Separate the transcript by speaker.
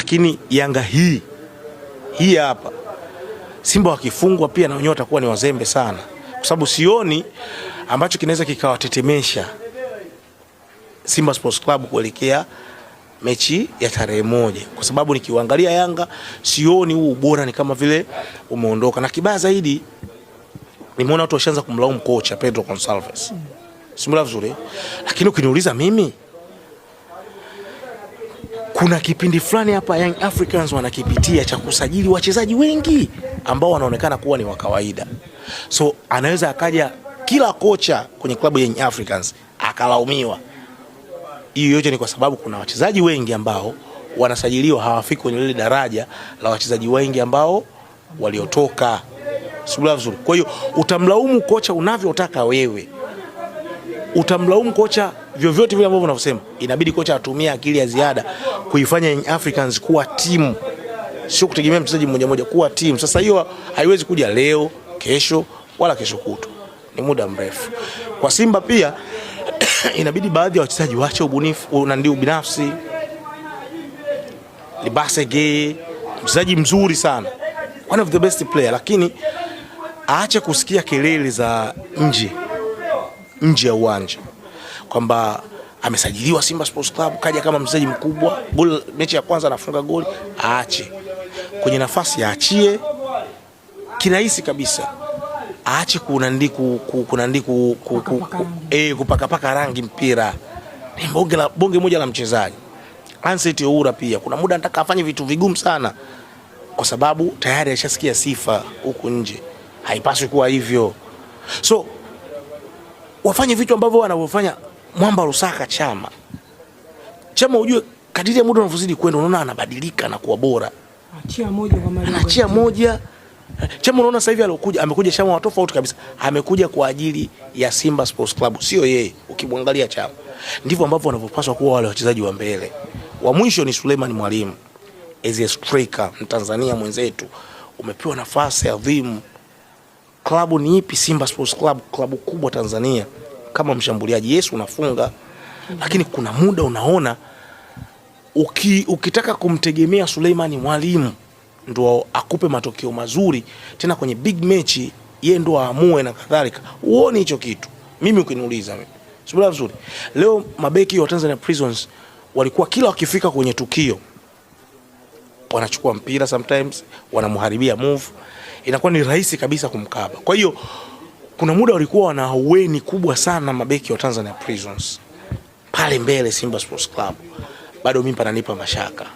Speaker 1: Lakini Yanga hii hapa Simba wakifungwa pia na wenyewe watakuwa ni wazembe sana, kwa sababu sioni ambacho kinaweza kikawatetemesha Simba Sports Club kuelekea mechi ya tarehe 1, kwa sababu nikiangalia Yanga sioni huu ubora ni kama vile umeondoka. Na kibaya zaidi nimeona watu washaanza kumlaumu kocha Pedro Gonçalves. Simula vizuri, lakini ukiniuliza mimi, kuna kipindi fulani hapa Young Africans wanakipitia cha kusajili wachezaji wengi ambao wanaonekana kuwa ni wa kawaida. So anaweza akaja kila kocha kwenye klabu ya Young Africans akalaumiwa. Hiyo yote ni kwa sababu kuna wachezaji wengi ambao wanasajiliwa hawafiki kwenye ile daraja la wachezaji wengi ambao waliotoka. Simula vizuri. Kwa hiyo utamlaumu kocha unavyotaka wewe, utamlaumu kocha vyovyote vile ambavyo unavyosema, inabidi kocha atumie akili ya ziada kuifanya Young Africans kuwa timu, sio kutegemea mchezaji mmoja mmoja, kuwa timu. Sasa hiyo haiwezi kuja leo, kesho wala kesho kutu, ni muda mrefu. Kwa Simba pia inabidi baadhi ya wachezaji waache ubunifu na ndio binafsi. Libasege mchezaji mzuri sana, one of the best player, lakini aache kusikia kelele za nje ya uwanja kwamba amesajiliwa Simba Sports Club, kaja kama mchezaji mkubwa, goli mechi ya kwanza anafunga goli. Aache kwenye nafasi, aachie kirahisi kabisa, aache kupaka rangi mpira. Ni bonge moja la mchezaji. Ansel Oura pia kuna muda anataka afanye vitu vigumu sana, kwa sababu tayari alishasikia sifa huku nje. Haipaswi kuwa hivyo. So wafanye vitu ambavyo wanavyofanya Mwamba Lusaka Chama ujue kadiri ya muda unavyozidi kwenda unaona anabadilika na kuwa bora. Achia moja. Chama unaona sasa hivi amekuja Chama wa tofauti kabisa. Amekuja kwa ajili ya Simba Sports Club, sio yeye. Ukimwangalia Chama, ndivyo ambavyo wanavyopaswa kuwa wale wachezaji wa mbele. Wa mwisho ni Suleiman Mwalimu. As a striker, Mtanzania mwenzetu, umepewa nafasi adhimu. Klabu ni ipi? Simba Sports Club, klabu kubwa Tanzania. Kama mshambuliaji, Yesu unafunga, lakini kuna muda unaona ukitaka kumtegemea Suleiman Mwalimu ndo akupe matokeo mazuri tena kwenye big match, yeye ndo aamue na kadhalika. Uone hicho kitu. Mimi ukiniuliza mimi, subira vizuri. Leo mabeki wa Tanzania Prisons walikuwa kila wakifika kwenye tukio wanachukua mpira, sometimes wanamharibia move, inakuwa ni rahisi kabisa kumkaba. Kwa hiyo kuna muda walikuwa wana aweni kubwa sana mabeki wa Tanzania Prisons pale mbele Simba Sports Club. Bado mimi pananipa mashaka.